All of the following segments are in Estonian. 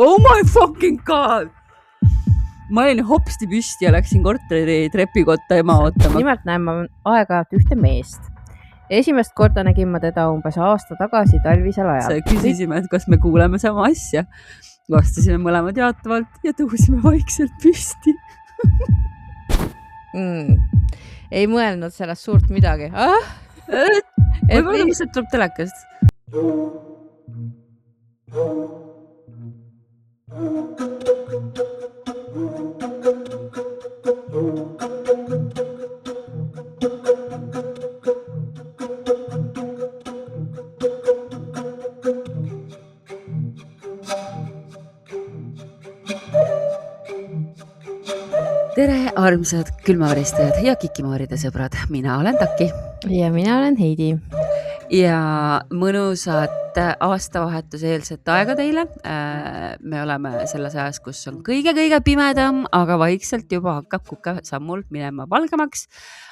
Oh my fucking god! Ma olin hopsti püsti ja läksin korteri trepikotta ema ootama. Nimelt näen ma aeg-ajalt ühte meest. Esimest korda nägin ma teda umbes aasta tagasi talvisel ajal. Küsisime, et kas me kuuleme sama asja. Vastasime mõlemad jaatavalt ja tõusime vaikselt püsti. Ei mõelnud sellest suurt midagi. Võib-olla lihtsalt tuleb telekast. Tere, armsad külmaveristajad ja kikimaaride sõbrad. Mina olen Taki. Ja mina olen Heidi. Ja mõnusat aastavahetuse eelset aega teile. Me oleme selles ajas, kus on kõige pimedam, aga vaikselt juba hakkab kuke sammul minema valgemaks.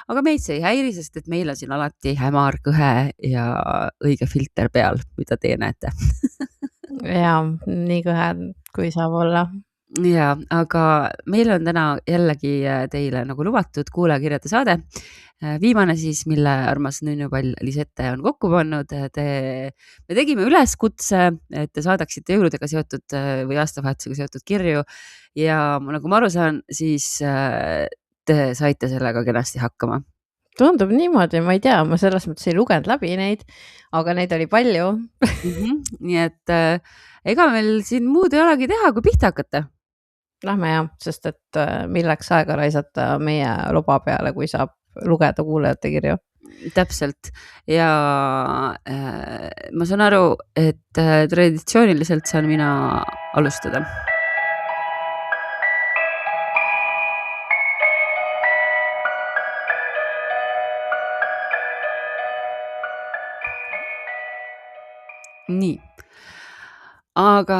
Aga meid see ei häiri, sest et meil on siin alati hämar, kõhe ja õige filter peal, mida teie näete. Ja, nii kõhe, kui saab olla. Ja, aga meil on täna jällegi teile nagu lubatud kuulajakirjade saade. Viimane siis, mille armas nünnupall Lisette on kokku pannud. Me tegime üleskutse, et te saadaksite jõuludega seotud või aastavahetusega seotud kirju. Ja nagu ma aru saan, siis te saite sellega kenasti hakkama. Tundub niimoodi, ma ei tea, ma selles mõttes ei lugenud läbi neid, aga neid oli palju. Nii et ega meil siin muud ei olegi teha, kui pihta hakata. Lähme jah, sest et milleks aega raisata meie loba peale, kui saab lugeda kuulajate kirju. Täpselt. Ja ma saan aru, et traditsiooniliselt saan mina alustada. Nii. Aga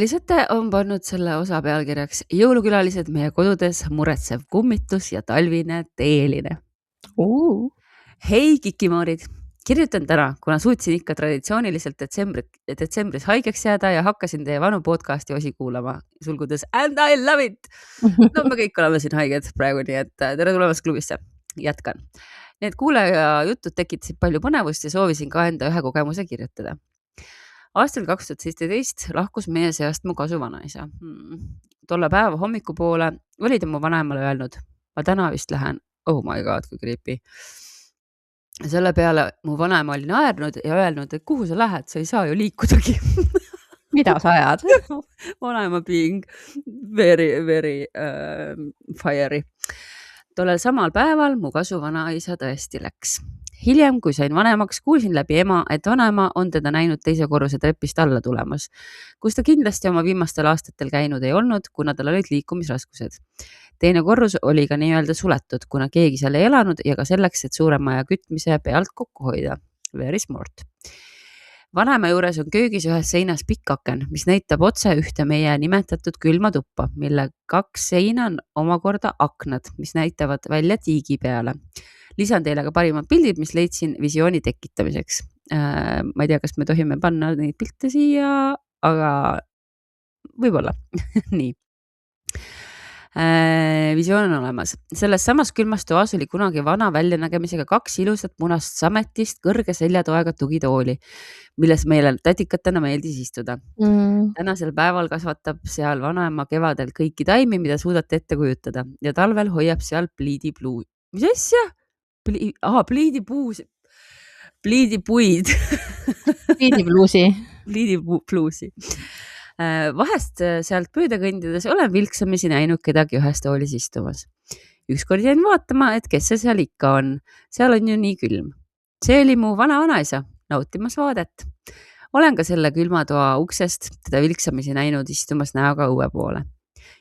Lisette on pannud selle osa pealkirjaks jõulukülalised meie kodudes, muretsev kummitus ja talvine teeline. Hei kikimaarid, kirjutan täna, kuna suutsin ikka traditsiooniliselt detsembris haigeks jääda ja hakkasin teie vanu podcasti osi kuulama, sulgudes and I love it. No me kõik oleme siin haiged praegu, nii et tere tulemast klubisse. Jätkan. Need kuulaja jutud tekitasid palju põnevust ja soovisin ka enda ühe kogemuse kirjutada. Aastal 2017 lahkus meie seast mu kasuvanaisa. Tolle päeva hommikupoole oli ta mu vanaemale öelnud, ma täna vist lähen, oh my god, kui creepy. Selle peale mu vanaema oli naernud ja öelnud, et kuhu sa lähed, sa ei saa ju liikudagi. Mida sa ajad? Vanaema being very fiery. Tollel samal päeval mu kasuvanaisa tõesti läks. Hiljem, kui sain vanemaks, kuulsin läbi ema, et vanaema on teda näinud teise korruse trepist alla tulemas, kus ta kindlasti oma viimastel aastatel käinud ei olnud, kuna tal olid liikumisraskused. Teine korrus oli ka nii-öelda suletud, kuna keegi seal ei elanud ja ka selleks, et suurem maja kütmise pealt kokku hoida. Very smart. Vanaema juures on köögis ühes seinas pikk aken, mis näitab otse ühte meie nimetatud külma tuppa, mille 2 seina on omakorda aknad, mis näitavad välja tiigi peale. Lisan teile ka parimad pildid, mis leidsin visiooni tekitamiseks. Ma ei tea, kas me tohime panna neid pilte siia, aga võib-olla. Nii. Visioon on olemas. Selles samas külmas toas oli kunagi vana väljanägemisega 2 ilusat munast sametist kõrge seljatoega tugitooli, milles meile tätikatena meeldis istuda. Tänasel päeval kasvatab seal vanaema kevadel kõiki taimi, mida suudate ette kujutada ja talvel hoiab seal pliidipluud. Mis asja? Pliidipuid. Pliidipluusi. Vahest sealt pööda kõndides olen vilksamisi näinud kedagi ühes toolis istumas. Ükskord jäin vaatama, et kes see seal ikka on. Seal on ju nii külm. See oli mu vanaisa, nautimas vaadet. Olen ka selle külmatoa uksest teda vilksamisi näinud istumas näoga õue poole.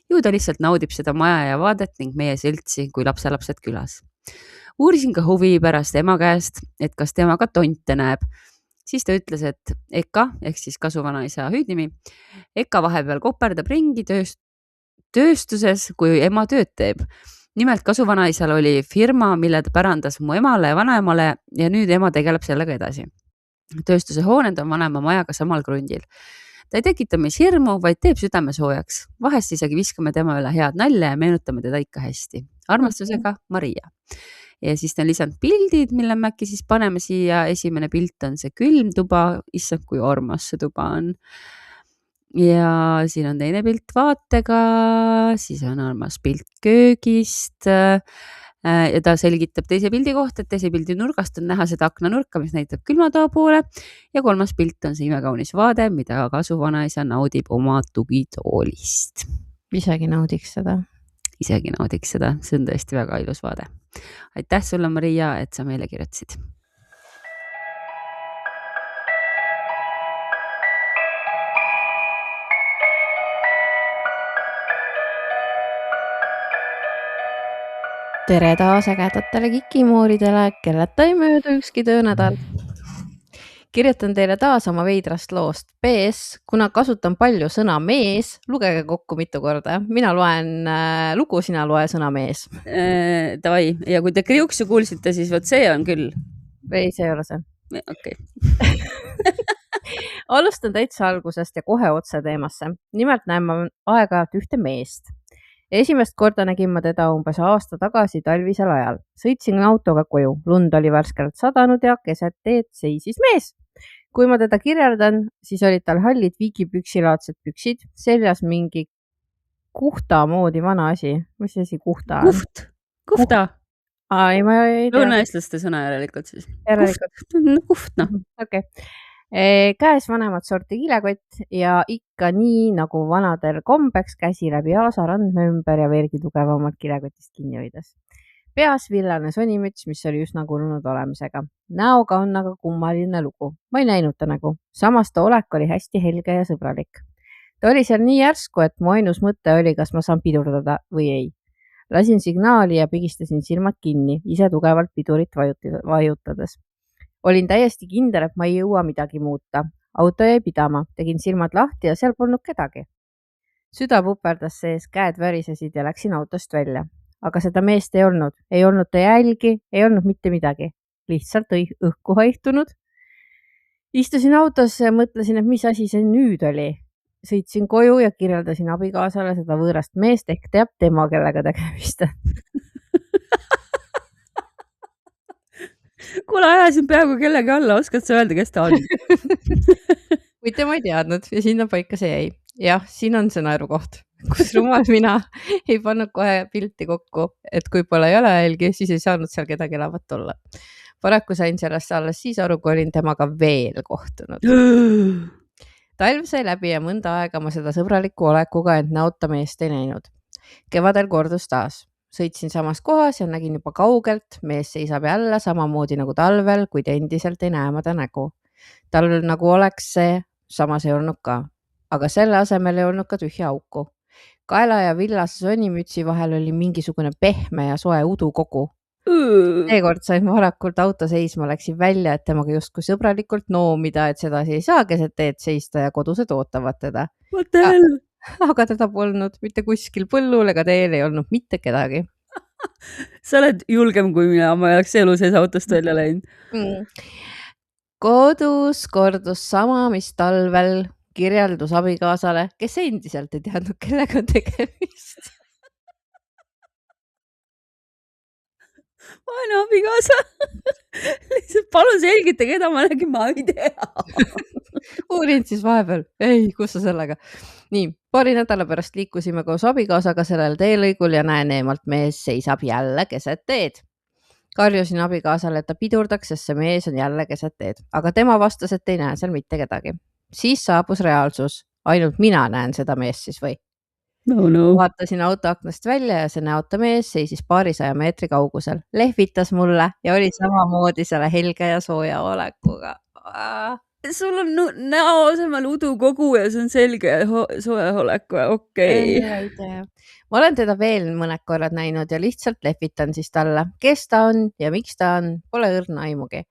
Ju ta lihtsalt naudib seda maja ja vaadet ning meie seltsi, kui lapselapsed külas. Uurisin ka huvi pärast ema käest, et kas tema ka tonte näeb. Siis ta ütles, et Eka, ehk siis kasuvanaisa hüüdnimi, Eka vahepeal koperdab ringi tööstuses, kui ema tööd teeb. Nimelt kasuvanaisal oli firma, mille ta pärandas mu emale ja vanaemale ja nüüd ema tegeleb sellega edasi. Tööstuse hooned on vanaema majaga samal krundil. Ta ei tekita meis hirmu, vaid teeb südame soojaks. Vahest isegi viskame tema üle head nalja ja meenutame teda ikka hästi. Armastusega, Maria. Ja siis ta on lisanud pildid, mille me äkki siis paneme siia. Esimene pilt on see külm tuba. Issand, kui armas see tuba on. Ja siin on teine pilt vaatega, siis on armas pilt köögist. Ja ta selgitab teise pildi kohta, et teise pildi nurgast on näha seda aknanurka, mis näitab külmatoa poole. Ja kolmas pilt on see imekaunis vaade, mida kasu vanaisa naudib oma tugitoolist. Isegi naudiks seda. Isegi naudiks seda, see on tõesti väga ilus vaade. Aitäh sulle, Maria, et sa meile kirjutasid. Tere taas ägedatele kikimooridele, kelleta ei möödu ükski töönädal. Kirjutan teile taas oma veidrast loost. PS, kuna kasutan palju sõna mees, lugege kokku mitu korda. Mina loen lugu, sina loe sõna mees. Davai, ja kui te kriuksu kuulsite, siis võt see on küll. Ei, see ei ole see. Okei. Alustan täitsa algusest ja kohe otse teemasse. Nimelt näen ma aeg-ajalt ühte meest. Esimest korda nägin ma teda umbes aasta tagasi talvisel ajal. Sõitsin autoga koju. Lund oli värskelt sadanud ja keset teed seisis mees. Kui ma teda kirjeldan, siis olid tal hallid viigipüksilaadsed püksid, seljas mingi kuhta moodi vana asi. Mis asi kuhta on? Kuhta. Ei, ma ei tea. Lõunaeestlaste sõna järelikult siis. Kuht. Okei. Käes vanemat sorti kilekott ja ikka nii nagu vanadel kombeks käsi läbi aasa randme ümber ja veelgi tugevamalt kilekotist kinni hoides. Peas villane sonimüts, mis oli üsna kulunud olemisega. Näoga on aga kummaline lugu. Ma ei näinud ta nägu. Samas ta olek oli hästi helge ja sõbralik. Ta oli seal nii järsku, et mu ainus mõte oli, kas ma saan pidurdada või ei. Lasin signaali ja pigistasin silmad kinni, ise tugevalt pidurit vajutades. Olin täiesti kindel, et ma ei jõua midagi muuta. Auto jäi pidama, tegin silmad lahti ja seal polnud kedagi. Süda puperdas sees, käed värisesid ja läksin autost välja. Aga seda meest ei olnud ta jälgi, ei olnud mitte midagi. Lihtsalt õhku haihtunud. Istusin autosse ja mõtlesin, et mis asi see nüüd oli. Sõitsin koju ja kirjeldasin abikaasale seda võõrast meest ehk teab tema, kellega tegemist. Kuule, ajasin peaaegu kellegi alla, oskad sa öelda, kes ta on? Või tema ei teadnud ja sinna paika see jäi. Jah, siin on see naerukoht, kus rumal mina ei pannud kohe pilti kokku, et kui pole jalajälgi, siis ei saanud seal kedagi elavat olla. Paraku sain sellest alles siis aru, kui olin temaga veel kohtunud. Talv sai läbi ja mõnda aega ma seda sõbraliku olekuga end näota meest ei näinud. Kevadel kordus taas. Sõitsin samas kohas ja nägin juba kaugelt, mees seisab jälle samamoodi nagu talvel, kuid endiselt ei näe ma ta nägu. Tal nagu oleks see, samas ei olnud ka. Aga selle asemel ei olnud ka tühja auku. Kaela ja villase sonimütsi vahel oli mingisugune pehme ja soe udukogu. Seekord sain varakult auto seisma, läksin välja, et temaga justkui sõbralikult noomida, et sedasi ei saa keset teed seista ja kodused ootavad teda. What the hell? Aga teda polnud mitte kuskil põllul ega teel ei olnud mitte kedagi. Sa oled julgem kui mina, ma ei oleks elu sees autost välja läinud. Kodus kordus sama, mis talvel, kirjeldus abikaasale, kes endiselt ei teadnud, kellega on tegemist. Vaene abikaasa. Lihtsalt palun selgita, keda ma nägin, ma ei tea. Uurin siis vahepeal. Ei, kus sa sellega? Nii, paari nädala pärast liikusime koos abikaasaga sellel teelõigul ja näen eemalt mees seisab jälle keset teed. Karjusin abikaasale, et ta pidurdaks, sest see mees on jälle keset teed. Aga tema vastas, et ei näe seal mitte kedagi. Siis saabus reaalsus. Ainult mina näen seda meest siis või? No. Vaatasin autoaknast välja ja see näota mees seisis paarisaja meetri kaugusel. Lehvitas mulle ja oli samamoodi selle helge ja sooja olekuga. Sul on näo asemel udukogu ja see on selge sooja oleku. Okei. Ma olen teda veel mõned korrad näinud ja lihtsalt lehvitan siis talle. Kes ta on ja miks ta on, pole õrna aimugi.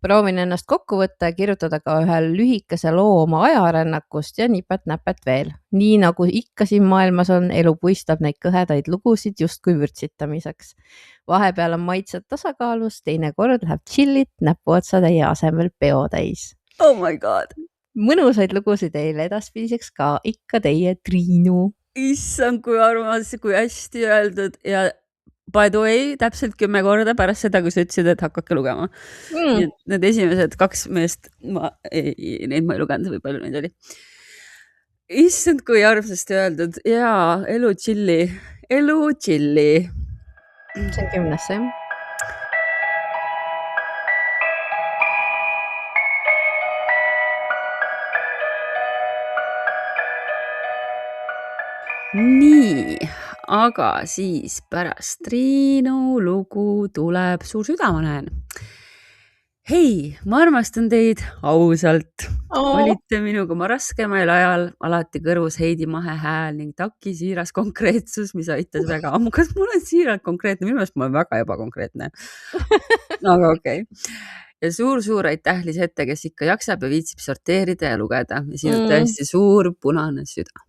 Proovin ennast kokku võtta ja kirjutada ka ühe lühikese loo oma ajarännakust ja nipet-näpet veel. Nii nagu ikka siin maailmas on, elu puistab neid kõhedaid lugusid justkui vürtsitamiseks. Vahepeal on maitsed tasakaalus, teine kord läheb chillit näpuotsa teie asemel peo täis. Oh my god. mõnusaid lugusid teile edaspidiseks ka ikka teie Triinu. Issand, kui armas, kui hästi öeldud ja by the way, täpselt 10 korda pärast seda, kui sa ütlesid, et hakake lugema. Nii et need esimesed 2 meest, neid ma ei lugenud, või palju neid oli. Issand, kui armsasti öeldud. Jaa, elu chilli. Elu chilli. See on 10. jah. Nii, aga siis pärast Triinu lugu tuleb Suur süda, ma näen. Hei, ma armastan teid ausalt. Olite minuga ma raskemal ajal, alati kõrvus Heidi Mahe hääl ning Taki siiras konkreetsus, mis aitas väga ammu. Kas mul on siiralt konkreetne? Minu meelest ma olen väga ebakonkreetne. Aga okei. Ja suur aitäh Lisette, kes ikka jaksab ja viitsib sorteerida ja lugeda. Ja siin on tõesti suur punane süda.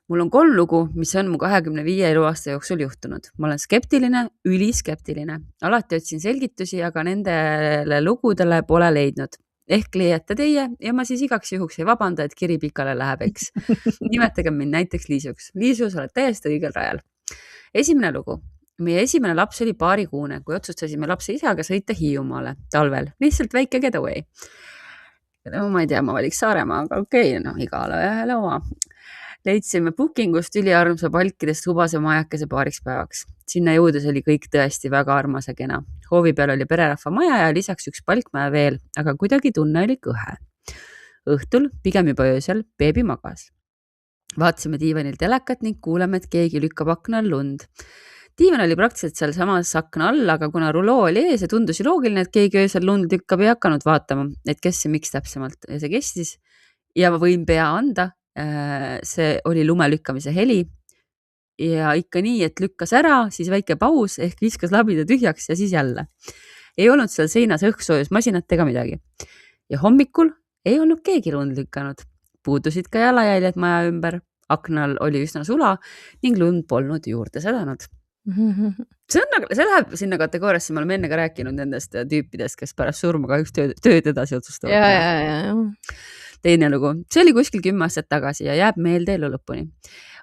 Mul on 3 lugu, mis on mu 25 eluaasta jooksul juhtunud. Ma olen skeptiline, üliskeptiline. Alati otsin selgitusi, aga nendele lugudele pole leidnud. Ehk leiate teie ja ma siis igaks juhuks ei vabanda, et kiri pikale läheb, eks. Nimetage mind näiteks Liisuks. Liisu, sa oled täiesti õigel rajal. Esimene lugu. Meie esimene laps oli paarikuune, kui otsustasime lapse isaga sõita Hiiumaale talvel. Lihtsalt väike getaway. No, ma ei tea, ma valiks Saaremaa, aga okei, no igale ühele oma. Leidsime bookingust üliarmsa palkidest hubase majakese paariks päevaks. Sinna jõudes oli kõik tõesti väga armas ja kena. Hoovi peal oli pererahva maja ja lisaks üks palkmäe veel, aga kuidagi tunne oli kõhe. Õhtul, pigem juba öösel, beebi magas. Vaatasime diivanil telekat ning kuuleme, et keegi lükkab akna all lund. Diivan oli praktiliselt seal samas akna all, aga kuna ruloo oli ees ja tundus loogiline, et keegi öösel lund lükkab, ei hakanud vaatama, et kes ja miks täpsemalt. Ja see kestis ja ma võin pea anda. See oli lume lükkamise heli ja ikka nii, et lükkas ära, siis väike paus ehk viskas labida tühjaks ja siis jälle. Ei olnud seal seinas õhksoojusmasinat ega midagi. Ja hommikul ei olnud keegi lund lükanud. Puudusid ka jalajäljed maja ümber. Aknal oli üsna sula ning lund polnud juurde sadanud. See läheb sinna kategooriasse, me oleme enne ka rääkinud nendest tüüpidest, kes pärast surma kahjuks tööd edasi otsustavad. Ja. Teine lugu. See oli kuskil 10 aastat tagasi ja jääb meelde elu lõpuni.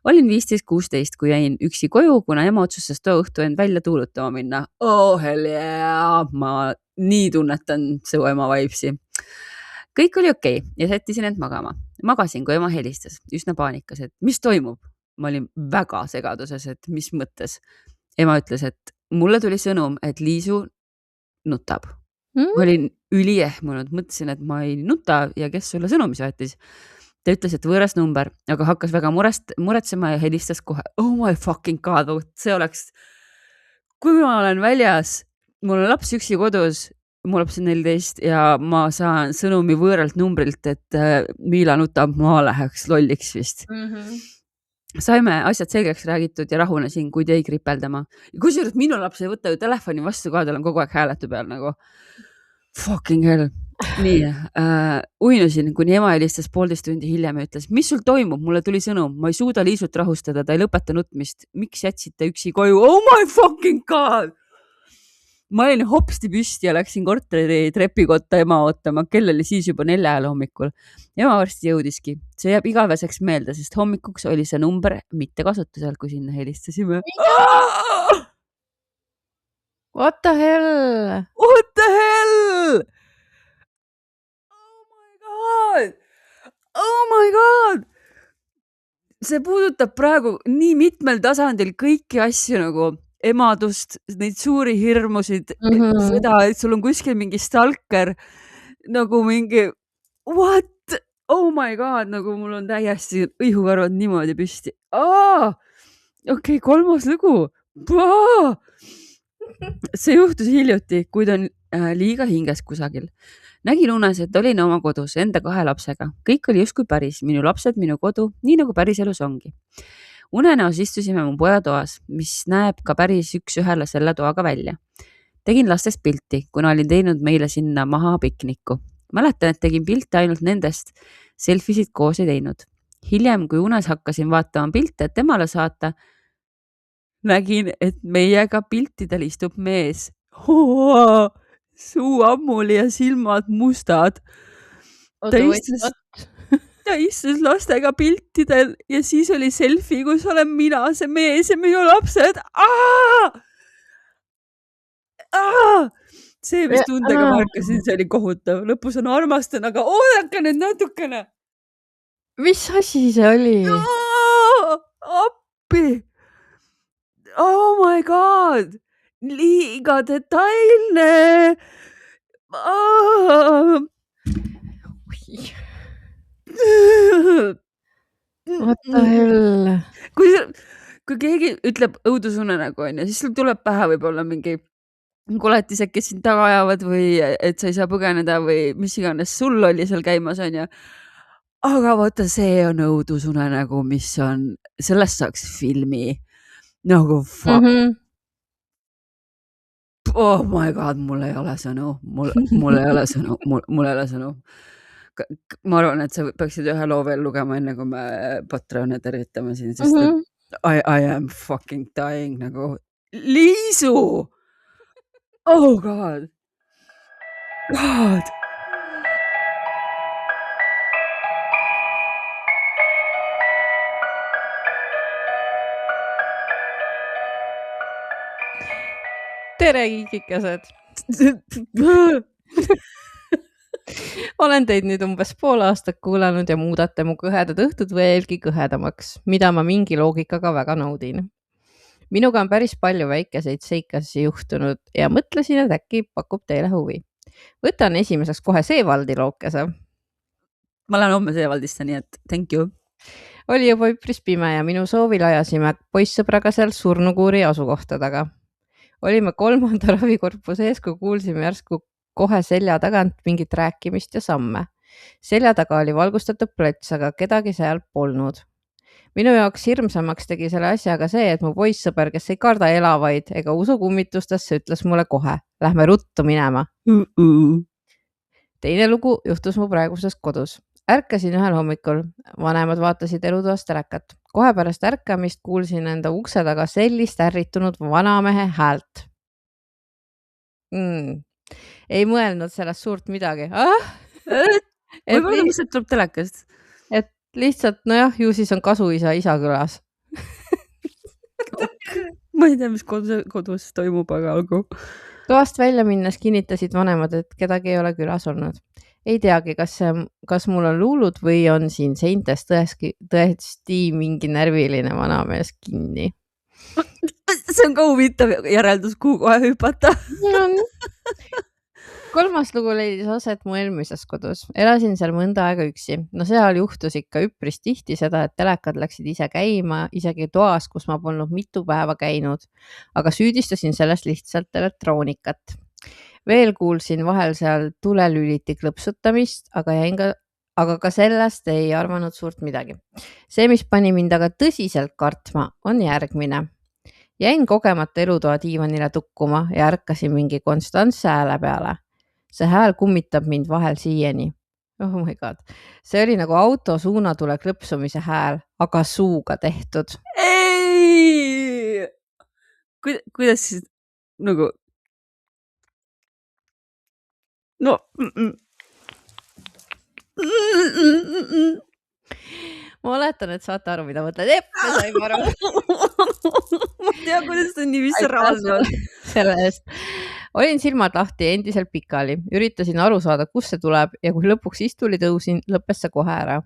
Olin 15-16, kui jäin üksi koju, kuna ema otsustas too õhtu end välja tuulutama minna. Oh hell yeah! Ma nii tunnetan su ema vaipsi. Kõik oli okei ja sättisin end magama. Magasin, kui ema helistas. Üsna paanikas, et mis toimub? Ma olin väga segaduses, et mis mõttes. Ema ütles, et mulle tuli sõnum, et Liisu nutab. Ma olin üliehmunud, mõtlesin, et ma ei nuta ja kes sulle sõnumi saatis. Ta ütles, et võõras number, aga hakkas väga muretsema ja helistas kohe. Oh my fucking god, see oleks, kui ma olen väljas, mul on laps üksi kodus, mu laps on 14 ja ma saan sõnumi võõralt numbrilt, et Miila nutab, ma läheks lolliks vist. Saime asjad selgeks räägitud ja rahunesin, kuid jäi kripeldama. Kusjuures minu laps ei võta ju telefoni vastu ka, tal on kogu aeg hääletu peal nagu fucking hell. Nii, uinusin, kuni ema helistas 1,5 tundi hiljem ja ütles, mis sul toimub? Mulle tuli sõnum, ma ei suuda Liisut rahustada, ta ei lõpeta nutmist. Miks jätsite üksi koju? Oh my fucking god! Ma olin hopsti püsti ja läksin korteri trepikotta ema ootama, kell oli siis juba 4 ajal hommikul. Ema varsti jõudiski. See jääb igaveseks meelde, sest hommikuks oli see number mitte kasutusel, kui sinna helistasime. What the hell? What the hell? Oh my god! Oh my god! See puudutab praegu nii mitmel tasandil kõiki asju nagu emadust, neid suuri hirmusid, seda, et sul on kuskil mingi stalker, nagu mingi, what? Oh my god, nagu mul on täiesti õihukarvad niimoodi püsti. Okei, 3. lugu. See juhtus hiljuti, kuid on liiga hinges kusagil. Nägin unes, et olin oma kodus enda 2 lapsega. Kõik oli justkui päris, minu lapsed, minu kodu, nii nagu päris elus ongi. Unenäos istusime mu poja toas, mis näeb ka päris üks ühele selle toaga välja. Tegin lastest pilti, kuna olin teinud meile sinna maha pikniku. Mäletan, et tegin pilte ainult nendest, selfisid koos ei teinud. Hiljem, kui unes hakkasin vaatama pilte, et temale saata, nägin, et meiega piltidel istub mees. Suu ammuli ja silmad mustad. ta istus lastega piltidel ja siis oli selfie, kus olen mina, see mees ja minu lapsed. See, mis tundega ma ärkasin, see oli kohutav. Lõpus on armastan, aga oodake nüüd natukene. Mis asi see oli? Appi. Oh my god. Liiga detailne. What the hell? Kui keegi ütleb õudusunenägu onju, siis sul tuleb pähe võib-olla mingi koletised, kes sind taga ajavad või et sa ei saa põgeneda või mis iganes sul oli seal käimas onju. Aga vaata, see on õudusunenägu, mis on, sellest saaks filmi nagu fuck. Oh my god, mul ei ole sõnu, mul ei ole sõnu, mul ei ole sõnu. Ma arvan, et sa peaksid ühe loo veel lugema, enne kui me Patreone tervitame siin, sest I am fucking dying nagu. Liisu! Oh god. God. Tere, kiikikesed! Olen teid nüüd umbes pool aastat kuulanud ja muudate mu kõhedad õhtud veelgi kõhedamaks, mida ma mingi loogikaga väga naudin. Minuga on päris palju väikeseid seikasi juhtunud ja mõtlesin, et äkki pakub teile huvi. Võtan esimeseks kohe Seevaldi lookese. Ma lähen homme Seevaldisse, nii et thank you. Oli juba üpris pime ja minu soovil ajasime poissõbraga seal surnukuuri asukohta taga. Olime 3. ravikorpuse ees, kui kuulsime järsku kohe selja tagant mingit rääkimist ja samme. Selja taga oli valgustatud plöts, aga kedagi seal polnud. Minu jaoks hirmsamaks tegi selle asjaga see, et mu poissõber, kes ei karda elavaid ega usu kummitustesse, ütles mulle kohe, lähme ruttu minema. Teine lugu juhtus mu praeguses kodus. Ärkasin ühel hommikul, vanemad vaatasid elutoast telekat. Kohe pärast ärkamist kuulsin enda ukse taga sellist ärritunud vanamehe häält. Ei mõelnud sellest suurt midagi. Võib-olla lihtsalt tuleb telekast. Et lihtsalt, nojah, ju siis on kasuisa isa külas. Ma ei tea, mis kodus toimub, aga olgu. Toast välja minnes kinnitasid vanemad, et kedagi ei ole külas olnud. Ei teagi, kas mul on luulud või on siin seintes tõesti mingi närviline vanamees kinni. See on ka huvitav järeldus, kuhu kohe hüpata. 3. lugu leidis aset mu eelmises kodus. Elasin seal mõnda aega üksi. No seal juhtus ikka üpris tihti seda, et telekad läksid ise käima, isegi toas, kus ma polnud mitu päeva käinud. Aga süüdistasin sellest lihtsalt elektroonikat. Veel kuulsin vahel seal tulelüliti klõpsutamist, aga ka sellest ei arvanud suurt midagi. See, mis pani mind aga tõsiselt kartma, on järgmine. Jäin kogemata elutoa diivanile tukkuma ja ärkasin mingi konstantse hääle peale. See hääl kummitab mind vahel siiani. Oh my god. See oli nagu auto suunatule klõpsumise hääl, aga suuga tehtud. Ei! Kuidas siis nagu... No... Ma oletan, et saate aru, mida mõtled. Me saime aru. Ma tean, kuidas see on nii visceraalne on. Selle eest. Olin silmad lahti endiselt pikali. Üritasin aru saada, kus see tuleb ja kui lõpuks istuli tõusin, lõppes see kohe ära.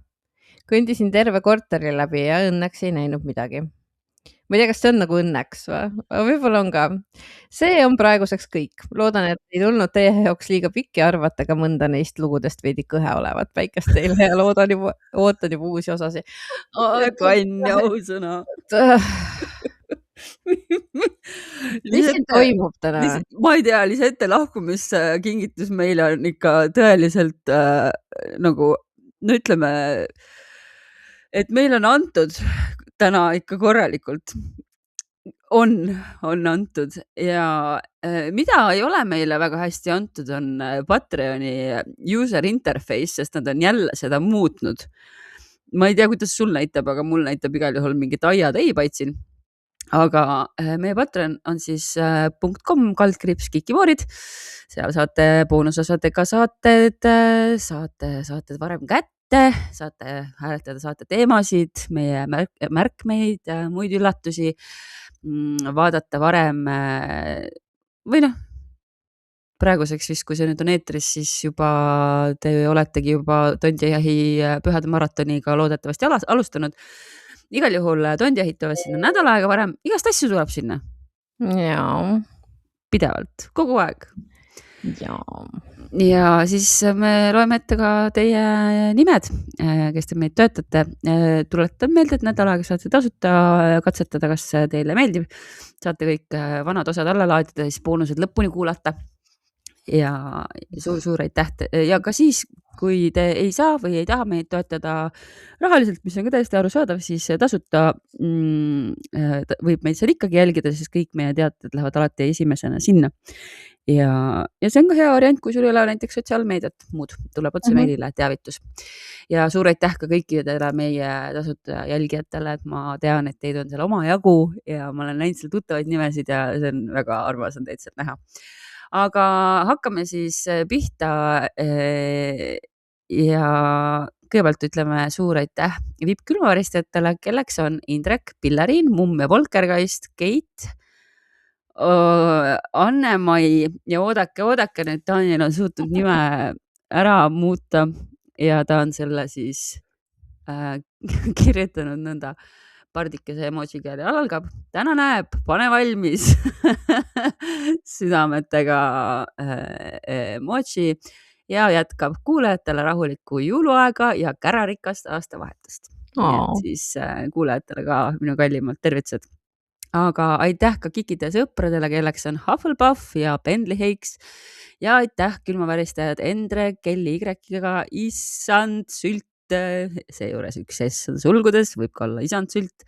Kõndisin terve korteri läbi ja õnneks ei näinud midagi. Ma ei tea, kas see on nagu õnneks või? Võib-olla on ka. See on praeguseks kõik. Loodan, et ei tulnud teie jaoks liiga pikk ja arvate ka mõnda neist lugudest veidi kõhe olevat. Päikest teile ja ootan juba uusi osasi. Kann ja ausõna. Mis siin toimub täna? Ma ei tea, Lisette lahkumiskingitus meile on ikka tõeliselt nagu, no ütleme, et meil on antud täna ikka korralikult. On antud ja mida ei ole meile väga hästi antud, on Patreoni user interface, sest nad on jälle seda muutnud. Ma ei tea, kuidas sul näitab, aga mul näitab igal juhul mingit aiateibaid siin. aga meie Patreon on siis .com/kikimoorid. Seal saate boonusosadega saated varem kätte, saate hääletada saate teemasid, meie märkmeid, muid üllatusi, vaadata varem või noh, praeguseks vist, kui see nüüd on eetris, siis juba te oletegi juba Tondijahi pühade maratoniga loodetavasti alustanud. Igal juhul Tondijahid tulevad sinna nädal aega varem, igast asju tuleb sinna. Jaa. Pidevalt, kogu aeg. Jaa. Ja siis me loeme ette ka teie nimed, kes te meid toetate. Tuletan meelde, et nädal aega saate tasuta katsetada, kas teile meeldib. Saate kõik vanad osad alla laadida, siis boonused lõpuni kuulata. Ja suur aitäh. Ja ka siis, kui te ei saa või ei taha meid toetada rahaliselt, mis on ka täiesti arusaadav, siis tasuta võib meid seal ikkagi jälgida, siis kõik meie teated lähevad alati esimesena sinna. Ja see on ka hea variant, kui sul ei ole näiteks sotsiaalmeediat muud, tuleb otse meilile teavitus. Ja suur aitäh ka kõikidele meie tasuta jälgijatele, et ma tean, et teid on seal oma jagu ja ma olen näinud seal tuttavaid nimesid ja see on väga armas on teid sealt näha. Aga hakkame siis pihta ja kõigepealt ütleme suur aitäh VIP-külmavaristajatele, kelleks on Indrek, Pilleriin, Mumm ja Volkergeist, Keit, Anne-Mai ja oodake, nüüd Daniel on suutnud nime ära muuta ja ta on selle siis kirjutanud nõnda pardikese emojiga ja algab. Täna näeb, pane valmis südametega emoji ja jätkab kuulajatele rahulikku jõuluaega ja kärarikast aastavahetust. Siis kuulajatele ka minu kallimad tervitused. Aga aitäh ka Kikide sõpradele, kelleks on Hufflepuff ja Pendley Heiks ja aitäh külmaväristajad Endre, Kelly Y-ga, Issand Sült, seejuures üks S on sulgudes, võib ka olla Isand Sült,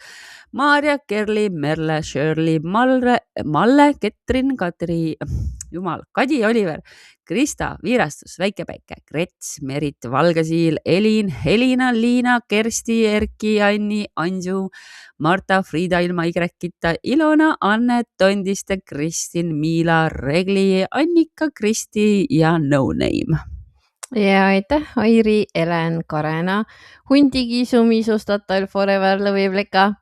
Maarja, Kerli, Merle, Shirley, Malle, Ketrin, Katri, Kadi, Oliver, Krista, Viirastus, Väikepäike, Krets, Merit, Valgesiil, Elin, Helina, Liina, Kersti, Erki, Anni, Anju, Marta, Friida ilma Y-ita, Ilona, Anne, Tondiste, Kristin, Miila, Regli, Annika, Kristi ja No Name. Ja aitäh, Airi, Elen, Karena, Hundikisu, Misu, Statoil, Forever, Lõvibleka,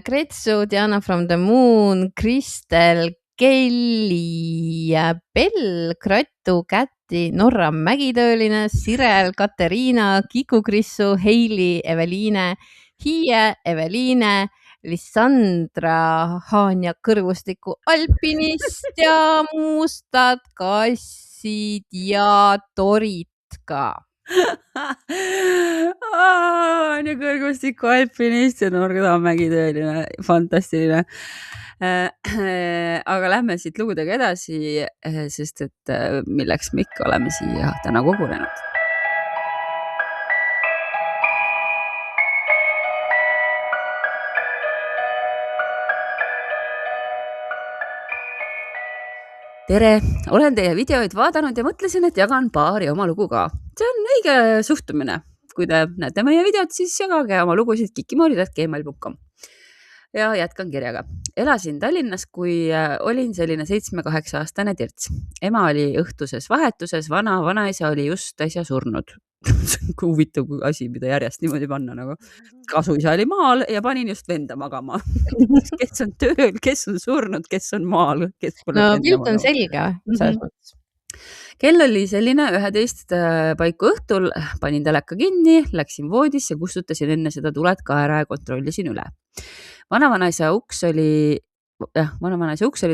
Kretsu, Diana from the Moon, Kristel, Kelly, Bell, Krattu, Käti, Norra mägitööline, Sirel, Katariina, Kiku Krissu, Heili, Eveliine, Hiie, Eveliine, Lissandra, Haanja kõrgustiku alpinist ja mustad kassid ja torid ka. Haanja kõrgustiku alpinist ja Norra mägitööline, fantastiline. Aga lähme siit lugudega edasi, sest et milleks me ikka oleme siia täna kogunenud. Tere, olen teie videoid vaadanud ja mõtlesin, et jagan paari oma lugu ka. See on õige suhtumine. Kui te näete meie videot, siis jagage oma lugusid kikimoorid@gmail.com. Ja jätkan kirjaga. Elasin Tallinnas, kui olin selline 7-8-aastane tirts. Ema oli õhtuses vahetuses, vanaisa oli just äsja surnud. Huvitav asi, mida järjest niimoodi panna nagu. Kasuisa oli maal ja panin just venda magama. Kes on tööl, kes on surnud, kes on maal, kes pole no pilt on selge selles mõttes. Kell oli selline 11 paiku õhtul, panin teleka kinni, läksin voodisse, kustutasin enne seda tuled ka ära ja kontrollisin üle. Vanavanaisa uks oli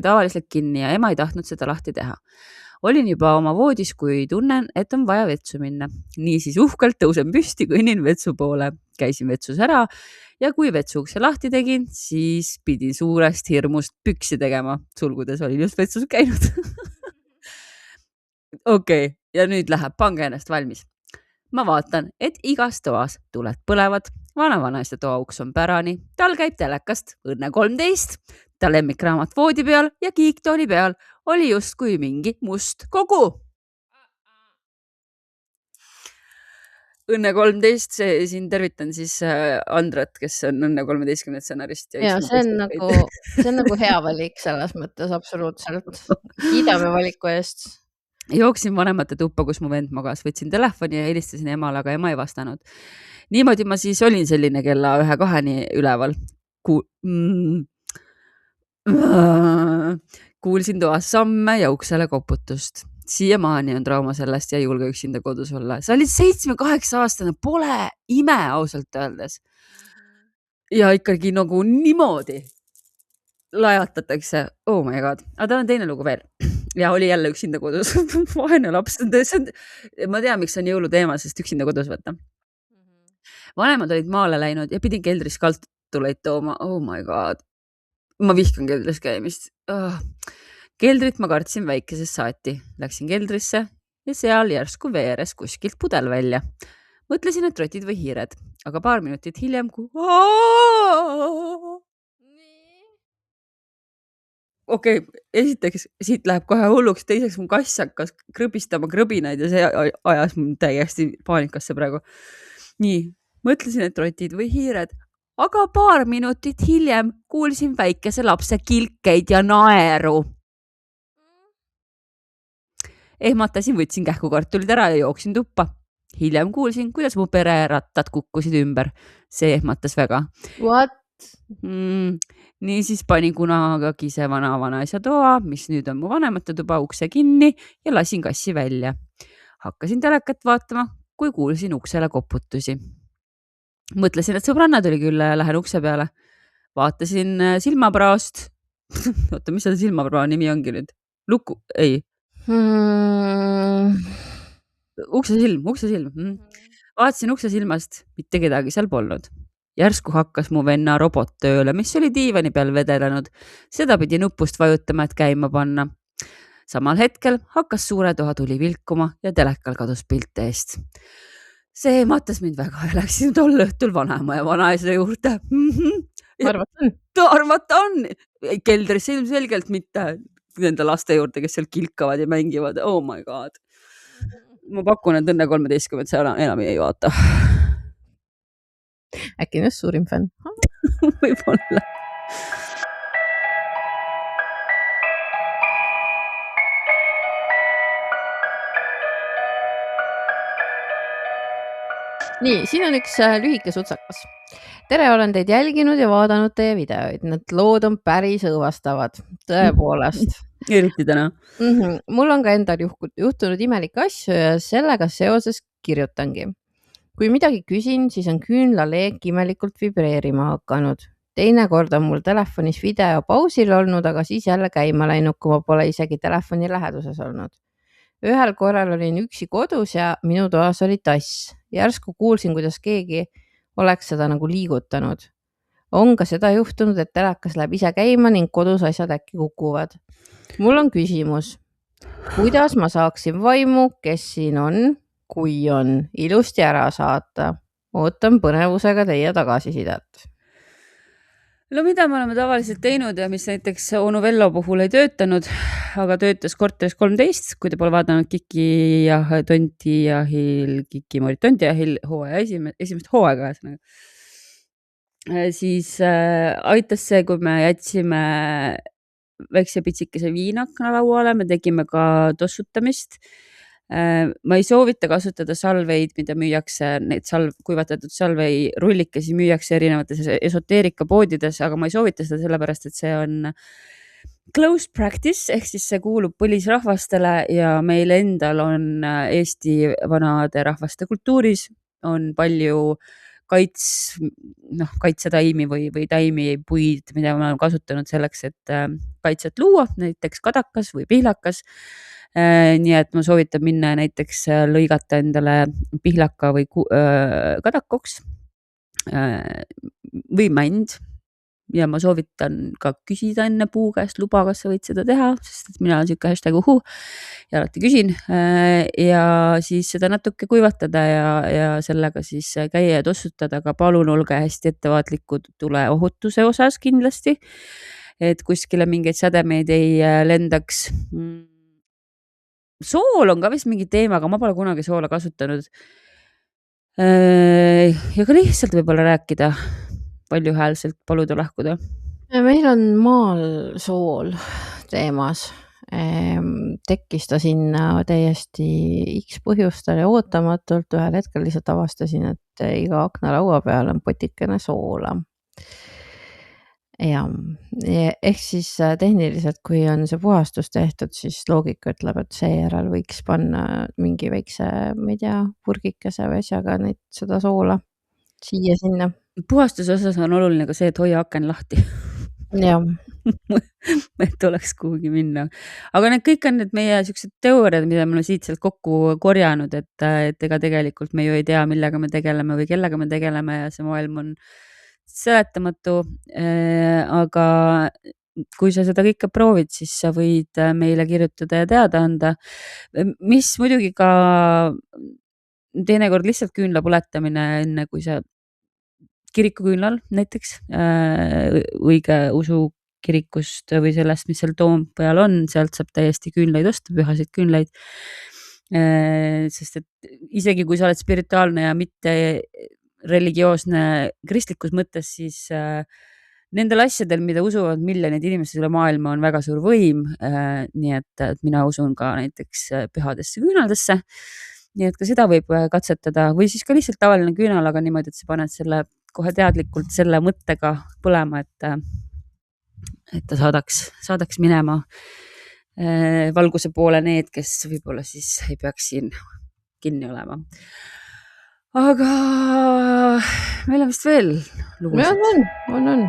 tavaliselt kinni ja ema ei tahtnud seda lahti teha. Olin juba oma voodis, kui tunnen, et on vaja vetsu minna. Niisiis uhkelt tõusen püsti, kõnnin vetsu poole. Käisin vetsus ära ja kui vetsuukse lahti tegin, siis pidin suurest hirmust püksi tegema. Sulgudes olin just vetsus käinud. Okei, ja nüüd läheb, pange ennast valmis. Ma vaatan, et igas toas tuled põlevad. Vanavanaiste toa uks on pärani. Tal käib telekast Õnne 13. Ta lemmikraamat voodi peal ja kiiktooli peal oli justkui mingi must kogu. Õnne 13, siin tervitan siis Andret, kes on Õnne 13 stsenarist ja Ja üks mu see on nagu hea valik selles mõttes absoluutselt. Kiidame valiku eest. Jooksin vanemate tuppa, kus mu vend magas, võtsin telefoni ja helistasin emale, aga ema ei vastanud. Niimoodi ma siis olin selline kella 1-2 üleval. Kuulsin toas samme ja uksele koputust. Siiamaani on trauma sellest ja ei julge üksinda kodus olla. Sa olid 7-8-aastane, pole ime ausalt öeldes. Ja ikkagi nagu niimoodi lajatatakse. Oh my god. Aga tal on teine lugu veel. Ja oli jälle üksinda kodus. Vaene laps. Ma tean, miks on jõuluteema, sest üksinda kodus võtta. Vanemad olid maale läinud ja pidin keldris kaltuleid tooma. Oh my god. Ma vihkan keldris käimist. Keldrit ma kartsin väikesest saati. Läksin keldrisse ja seal järsku veeres kuskilt pudel välja. Mõtlesin, et rotid või hiired, aga paar minutit hiljem, kui... Okei, esiteks siit läheb kohe hulluks, teiseks mu kass hakkas krõbistama krõbinaid ja see ajas mul täiesti paanikasse praegu. Nii, mõtlesin, et rotid või hiired, aga paar minutit hiljem kuulsin väikese lapse kilkeid ja naeru. Ehmatasin, võtsin kähkukartulid ära ja jooksin tuppa. Hiljem kuulsin, kuidas mu pererattad kukkusid ümber. See ehmatas väga. What? Nii siis panin kunagi see vanaisa toa, mis nüüd on mu vanemate tuba, ukse kinni ja lasin kassi välja. Hakkasin telekat vaatama, kui kuulsin uksele koputusi. Mõtlesin, et sõbranna tuli külla ja lähen ukse peale. Vaatasin silmapraost. Oota, mis see silmapraa nimi ongi nüüd? Luku, ei. Ukse silm. Vaatasin ukse silmast, mitte kedagi seal polnud. Järsku hakkas mu venna robot tööle, mis oli diivani peal vedelenud. Seda pidi nupust vajutama, et käima panna. Samal hetkel hakkas suure toa tuli vilkuma ja telekal kadus pilt eest. See ehmatas mind väga ja läksin tol õhtul vanaema ja vanaisa juurde. Arvata on. Keldris ilmselgelt mitte nende laste juurde, kes seal kilkavad ja mängivad. Oh my god. Ma pakun, et Õnne 13 see enam ei vaata. Äkki on just suurim fänn. Võib-olla. Nii, siin on üks lühike sutsakas. Tere, olen teid jälginud ja vaadanud teie videoid. Need lood on päris õõvastavad. Tõepoolest. Eriti täna. Mul on ka endal juhtunud imelikke asju ja sellega seoses kirjutangi. Kui midagi küsin, siis on küünlaleek imelikult vibreerima hakanud. Teine kord on mul telefonis video pausil olnud, aga siis jälle käima läinud, kui ma pole isegi telefoni läheduses olnud. Ühel korral olin üksi kodus ja minu toas oli tass. Järsku kuulsin, kuidas keegi oleks seda nagu liigutanud. On ka seda juhtunud, et telekas läheb ise käima ning kodus asjad äkki kukuvad. Mul on küsimus, kuidas ma saaksin vaimu, kes siin on, kui on, ilusti ära saata. Ootan põnevusega teie tagasisidet. No mida me oleme tavaliselt teinud ja mis näiteks onu Vello puhul ei töötanud, aga töötas korteris 13, kui te pole vaadanud Kiki ja Tontijahil, Kikimoodi Tontijahil hooaja esimest hooaega. Siis aitas see, kui me jätsime väikse pitsikese viinakna lauale, me tegime ka tossutamist. Ma ei soovita kasutada salveid, mida müüakse, neid kuivatatud salvei rullikesi müüakse erinevates esoteerikapoodides, aga ma ei soovita seda sellepärast, et see on closed practice, ehk siis see kuulub põlisrahvastele ja meil endal on Eesti vanade rahvaste kultuuris on palju kaitsetaimi või taimi puid, mida ma olen kasutanud selleks, et kaitset luua, näiteks kadakas või pihlakas. Nii et ma soovitan minna näiteks lõigata endale pihlaka või kadakoks või mänd. Ja ma soovitan ka küsida enne puu käest luba, kas sa võid seda teha, sest mina olen siuke #uhuu ja alati küsin. Ja siis seda natuke kuivatada ja sellega siis käia ja tossutada, aga palun olge hästi ettevaatlikud tuleohutuse osas kindlasti, et kuskile mingeid sädemeid ei lendaks. Sool on ka vist mingi teema, aga ma pole kunagi soola kasutanud. Ja ka lihtsalt võib-olla rääkida valjuhäälselt, paluda lahkuda. Meil on maal sool teemas. Tekkis ta sinna täiesti X põhjustel ja ootamatult. Ühel hetkel lihtsalt avastasin, et iga aknalaua peal on potikene soola. Ja ehk siis tehniliselt, kui on see puhastus tehtud, siis loogika ütleb, et seejärel võiks panna mingi väikse, ma ei tea, purgikese või asjaga seda soola siia-sinna. Puhastuse osas on oluline ka see, et hoia aken lahti. Jah. Et oleks kuhugi minna. Aga need kõik on need meie siuksed teooriad, mida me oleme siit sealt kokku korjanud, et ega tegelikult me ju ei tea, millega me tegeleme või kellega me tegeleme ja see maailm on seletamatu. Aga kui sa seda kõike proovid, siis sa võid meile kirjutada ja teada anda, mis muidugi ka teinekord lihtsalt küünla põletamine enne, kui sa kirikuküünlal näiteks, õige usu kirikust või sellest, mis seal Toompeal on, sealt saab täiesti küünlaid osta, pühasid küünlaid. Sest et isegi kui sa oled spirituaalne ja mitte religioosne kristlikus mõttes, siis nendel asjadel, mida usuvad miljonid inimesed üle maailma, on väga suur võim. Nii et mina usun ka näiteks pühadesse küünaldesse. Nii et ka seda võib katsetada või siis ka lihtsalt tavaline küünal, aga niimoodi, et sa paned selle kohe teadlikult selle mõttega põlema, et ta saadaks minema valguse poole need, kes võib-olla siis ei peaks siin kinni olema. Aga meil on vist veel lugusid. On.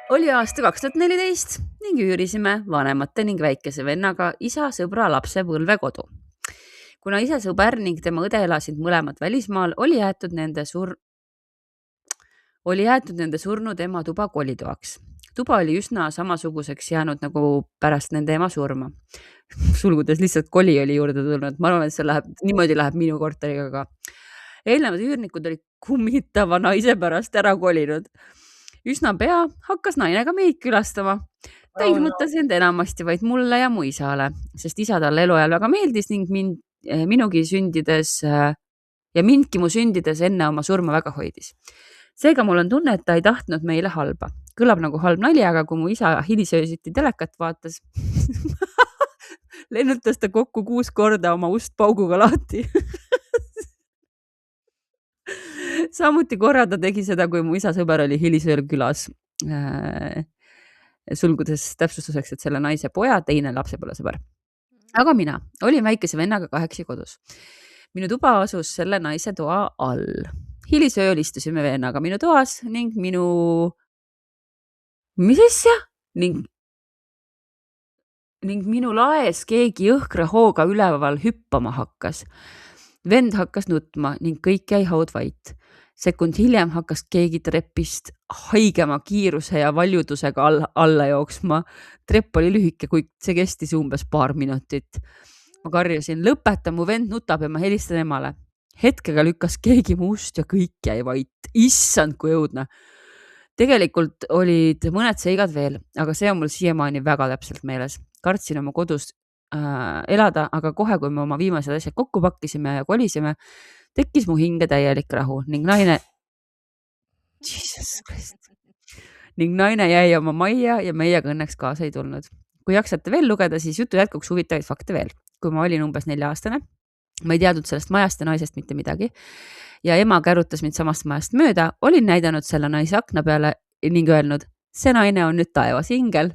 Oli aasta 2014 ning üürisime vanemate ning väikese vennaga isa sõbra lapse põlvekodu. Kuna isa sõber ning tema õde elasid mõlemad välismaal, oli jäetud nende surnud ema tuba kolitoaks. Tuba oli üsna samasuguseks jäänud nagu pärast nende ema surma. Sulgudes lihtsalt koli oli juurde tulnud. Ma arvan, et see niimoodi läheb minu korteriga ka. Eelnevad üürnikud olid kummitava naise pärast ära kolinud. Üsna pea hakkas naine ka meid külastama. Ta ilmutas end enamasti vaid mulle ja mu isale, sest isa talle eluajal väga meeldis ning mindki mu sündides enne oma surma väga hoidis. Seega mul on tunne, et ta ei tahtnud meile halba. Kõlab nagu halb nali, aga kui mu isa hilisöösiti telekat vaatas, lennutas ta kokku 6 korda oma ust pauguga lahti. Samuti korra ta tegi seda, kui mu isa sõber oli hilisööl külas. Sulgudes täpsustuseks, et selle naise poja teine lapsepõlvesõber. Aga mina olin väikese vennaga 8 kodus. Minu tuba asus selle naise toa all. Hilisööl istusime vennaga minu toas ning minu laes keegi jõhkra hooga üleval hüppama hakkas. Vend hakkas nutma ning kõik jäi haudvait. Sekund hiljem hakkas keegi trepist haigema kiiruse ja valjudusega alla jooksma. Trepp oli lühike, kuid see kestis umbes paar minutit. Ma karjusin, lõpeta, mu vend nutab ja ma helistan emale. Hetkega lükkas keegi mu ust ja kõik jäi vait. Issand, kui õudne. Tegelikult olid mõned seigad veel, aga see on mul siiamaani väga täpselt meeles. Kartsin oma kodus elada, aga kohe, kui me oma viimased asjad kokku pakkisime ja kolisime, tekkis mu hinge täielik rahu ning naine jäi oma majja ja meiega õnneks kaasa ei tulnud. Kui jaksate veel lugeda, siis jutu jätkuks huvitavaid fakte veel. Kui ma olin umbes 4-aastane, ma ei teadnud sellest majast ja naisest mitte midagi ja ema kärutas mind samast majast mööda, olin näidanud selle naise akna peale ning öelnud, see naine on nüüd taevas ingel.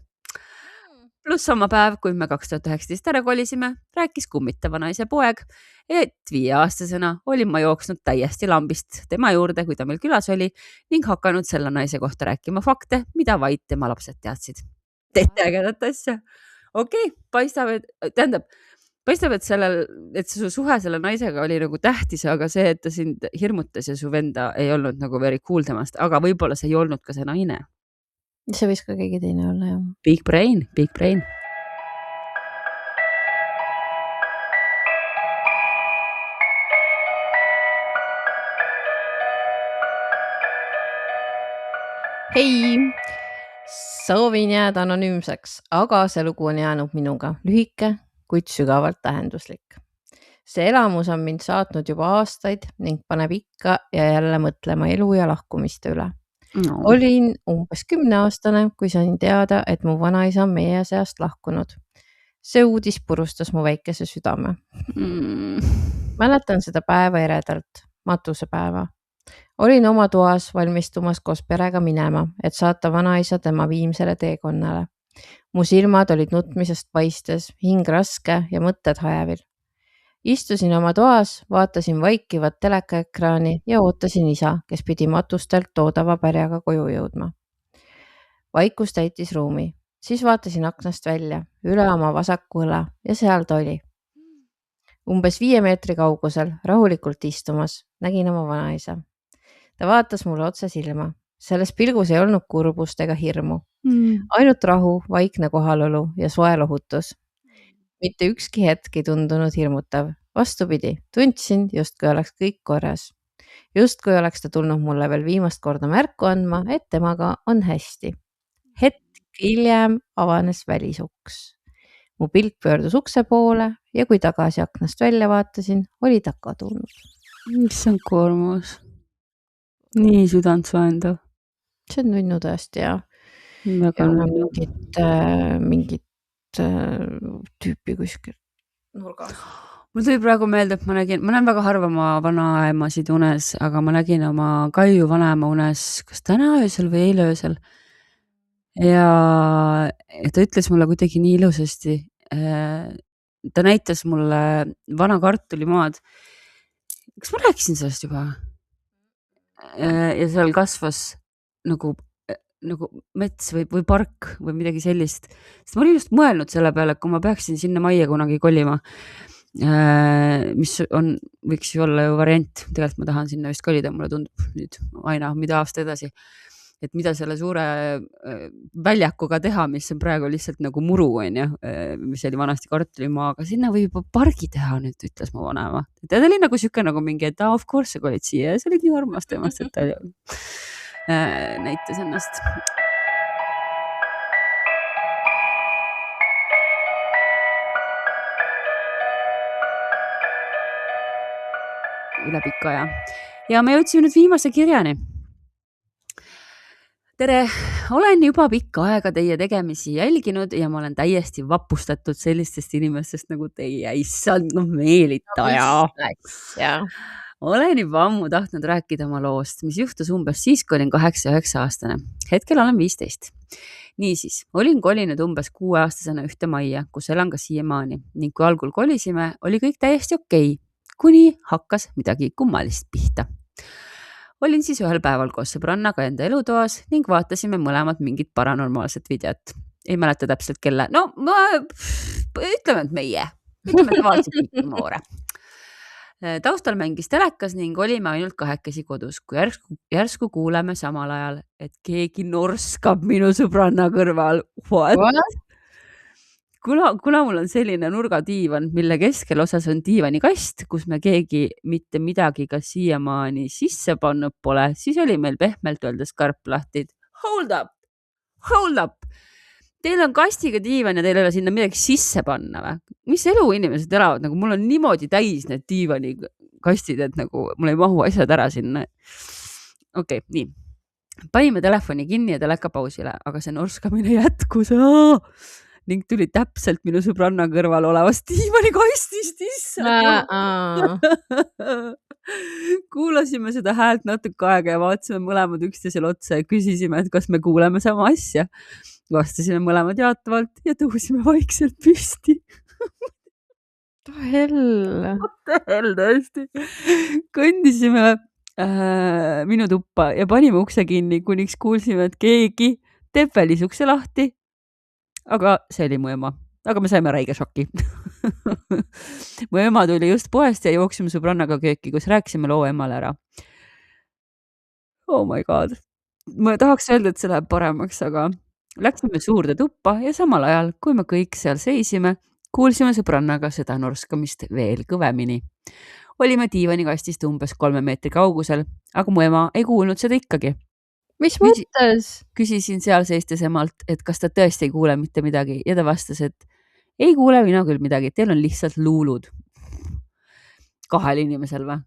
Pluss sama päev, kui me 2019 ära kolisime, rääkis kummitava naise poeg, et 5-aastasena olin ma jooksnud täiesti lambist tema juurde, kui ta meil külas oli ning hakanud selle naise kohta rääkima fakte, mida vaid tema lapsed teadsid. Teete ägedat asja. Okei, paistab, et su suhe selle naisega oli nagu tähtis, aga see, et ta sind hirmutas ja su venda ei olnud nagu very cool temast, aga võib-olla see ei olnud ka see naine. See võis ka keegi teine olla, jah. Big brain. Hei! Soovin jääda anonüümseks, aga see lugu on jäänud minuga lühike, kuid sügavalt tähenduslik. See elamus on mind saatnud juba aastaid ning paneb ikka ja jälle mõtlema elu ja lahkumiste üle. No. Olin umbes 10-aastane, kui sain teada, et mu vanaisa on meie seast lahkunud. See uudis purustas mu väikese südame. Mäletan seda päeva eredalt, matusepäeva. Olin oma toas valmistumas koos perega minema, et saata vanaisa tema viimsele teekonnale. Mu silmad olid nutmisest paistes, hing raske ja mõtted hajevil. Istusin oma toas, vaatasin vaikivat telekaekraani ja ootasin isa, kes pidi matustelt toodava pärjaga koju jõudma. Vaikus täitis ruumi. Siis vaatasin aknast välja, üle oma vasaku õla ja seal ta oli. Umbes 5 meetri kaugusel, rahulikult istumas, nägin oma vanaisa. Ta vaatas mulle otse silma. Selles pilgus ei olnud kurbust ega hirmu. Ainult rahu, vaikne kohalolu ja soe lohutus. Mitte ükski hetk ei tundunud hirmutav. Vastupidi, tundsin, justkui oleks kõik korras. Justkui oleks ta tulnud mulle veel viimast korda märku andma, et temaga on hästi. Hetk hiljem avanes välisuks. Mu pilk pöördus ukse poole ja kui tagasi aknast välja vaatasin, oli ta kadunud. Issand koormus. Nii südantsoojendav. See on nunnu tõesti ja Väga mingit tüüpi kuskil nurgas. Mul tuli praegu meelde, et ma näen väga harva oma vanaemasid unes, aga ma nägin oma Kaiu vanaema unes, kas täna öösel või eile öösel. Ja ta ütles mulle kuidagi nii ilusasti. Ta näitas mulle vana kartulimaad. Kas ma rääkisin sellest juba? Ja seal kasvas nagu mets või park või midagi sellist. Sest ma olin just mõelnud selle peale, kui ma peaksin sinna majja kunagi kolima, mis võiks ju olla ju variant. Tegelikult ma tahan sinna vist kolida, mulle tundub nüüd aina, mida aasta edasi. Et mida selle suure väljakuga teha, mis on praegu lihtsalt nagu muru, mis oli vanasti kartulimaa, aga sinna võib juba pargi teha nüüd, ütles mu vanaema. Ta oli nagu siuke nagu mingi, et of course sa kolid siia ja see oli nii armas temast, et ta näitas ennast. Üle pika aja. Ja me jõudsime nüüd viimase kirjani. Tere, olen juba pikka aega teie tegemisi jälginud ja ma olen täiesti vapustatud sellistest inimestest nagu teie. Issand, meelitaja. Olen juba ammu tahtnud rääkida oma loost, mis juhtus umbes siis, kui olin 8-9 aastane. Hetkel olen 15. Niisiis, olin kolinud umbes 6-aastasena ühte majja, kus elan ka siiamaani ning kui algul kolisime, oli kõik täiesti okei, kuni hakkas midagi kummalist pihta. Olin siis ühel päeval koos sõbrannaga enda elutoas ning vaatasime mõlemad mingit paranormaalset videot. Ei mäleta täpselt kelle. No, ütleme, et meie. Ütleme, et vaatasid kõik noore. Taustal mängis telekas ning olime ainult 2 kodus, kui järsku kuuleme samal ajal, et keegi norskab minu sõbranna kõrval. What? Kuna mul on selline nurgadiivan, mille keskel osas on diivanikast, kus me keegi mitte midagi ka siiamaani sisse pannud pole, siis oli meil pehmelt öeldes karplahtid. Hold up! Teil on kastiga diivan ja teil ei ole sinna midagi sisse panna või? Mis elu inimesed elavad? Nagu mul on niimoodi täis need diivanikastid, et nagu mul ei mahu asjad ära sinna. Okei, nii. Panime telefoni kinni ja teleka pausile, aga see norskamine jätkus. Ning tuli täpselt minu sõbranna kõrval olevast diivanikastist issa. Kuulasime seda häält natuke aega ja vaatasime mõlemad üksteisele otsa ja küsisime, et kas me kuuleme sama asja. Vastasime mõlemad jaatavalt ja tõusime vaikselt püsti. Hell tõesti. Kõndisime minu tuppa ja panime ukse kinni, kuniks kuulsime, et keegi teeb välisukse lahti. Aga see oli mu ema. Aga me saime räige šoki. Mu ema tuli just poest ja jooksime sõbrannaga kööki, kus rääkisime loo emale ära. Oh my god. Ma tahaks öelda, et see läheb paremaks, aga läksime suurde tuppa ja samal ajal, kui me kõik seal seisime, kuulsime sõbrannaga seda norskamist veel kõvemini. Olime diivanikastist umbes 3 meetri kaugusel, aga mu ema ei kuulnud seda ikkagi. mis mõttes? Küsisin seal seistes emalt, et kas ta tõesti ei kuule mitte midagi ja ta vastas, et ei kuule mina küll midagi, teil on lihtsalt luulud. 2 inimesel või?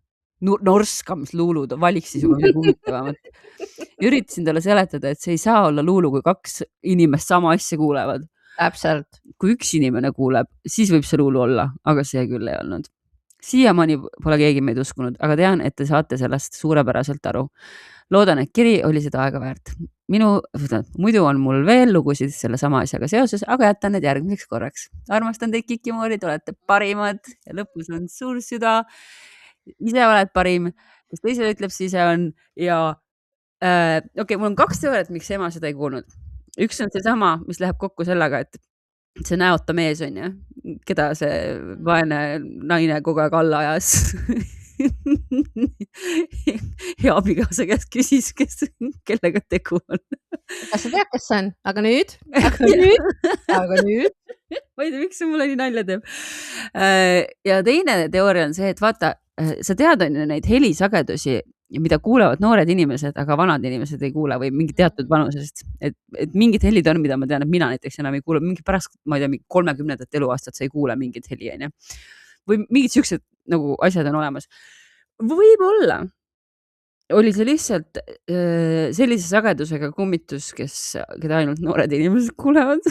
Norskamisluulud, valiks siis juba midagi huvitavamat. Üritasin talle seletada, et see ei saa olla luulu, kui 2 inimest sama asja kuulevad. Täpselt. Kui 1 inimene kuuleb, siis võib see luulu olla, aga see küll ei olnud. Siiamaani pole keegi meid uskunud, aga tean, et te saate sellest suurepäraselt aru. Loodan, et kiri oli seda aega väärt. Muidu on mul veel lugusid selle sama asjaga seoses, aga jätan need järgmiseks korraks. Armastan teid, Kikimoorid, olete parimad ja lõpus on suur süda. Ise oled parim, kes teisele ütleb, siis on ja okei, mul on 2 teooriat, miks ema seda ei kuulnud. Üks on seesama, mis läheb kokku sellega, et see näota mees on ju, keda see vaene naine kogu aeg alla ajas. Ja abikaasa käest küsis, kellega tegu on. Kas sa tead, kes see on? Aga nüüd? Ma ei tea, miks see mulle nii nalja teeb. Ja teine teooria on see, et vaata, sa tead on ju neid helisagedusi, mida kuulevad noored inimesed, aga vanad inimesed ei kuule või mingi teatud vanusest. Et mingid helid on, mida ma tean, et mina näiteks enam ei kuule. Mingi pärast, ma ei tea, 30. eluaastat sa ei kuule mingit heli, on ju. Või mingid siuksed nagu asjad on olemas. Võib-olla oli see lihtsalt sellise sagedusega kummitus, keda ainult noored inimesed kuulevad.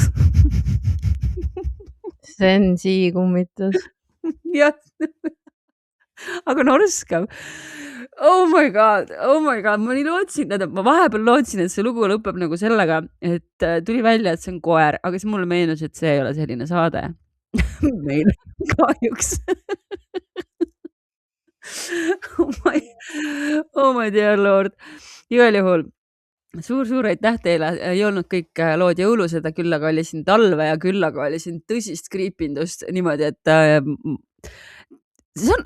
Sensi kummitus. Jah. Aga norskav. Oh my god. Ma nii lootsin, ma vahepeal lootsin, et see lugu lõpeb nagu sellega, et tuli välja, et see on koer, aga siis mulle meenus, et see ei ole selline saade. Meil kahjuks. Oh my dear lord. Igal juhul suur aitäh teile. Ei olnud kõik lood jõulused, küll aga oli siin talve ja küll aga oli siin tõsist kriipindust niimoodi, et see on,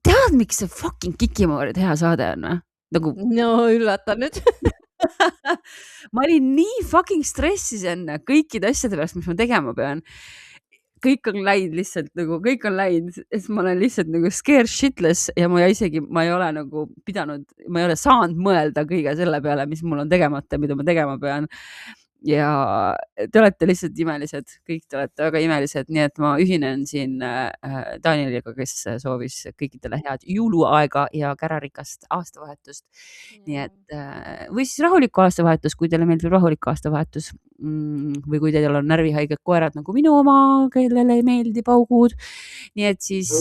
tead, miks see fucking Kikimoorid hea saade on või? Nagu... No üllata nüüd. Ma olin nii fucking stressis enne kõikide asjade pärast, mis ma tegema pean. Kõik on läinud lihtsalt nagu, kõik on läinud, et ma olen lihtsalt nagu scared shitless ja ma ei ole nagu pidanud, ma ei ole saanud mõelda kõige selle peale, mis mul on tegemata, mida ma tegema pean. Ja te olete lihtsalt imelised, kõik te olete väga imelised, nii et ma ühinen siin Danieliga, kes soovis kõikidele head jõuluaega ja kärarikast aastavahetust. Nii et, või siis rahulikku aastavahetust, kui teile meeldib rahulik aastavahetus või kui teil on närvihaiged koerad nagu minu oma, kellele ei meeldi paugud. Nii et siis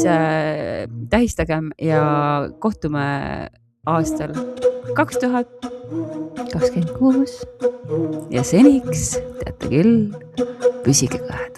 tähistagem ja kohtume aastal 2026 ja seniks teate küll, püsige kõhed.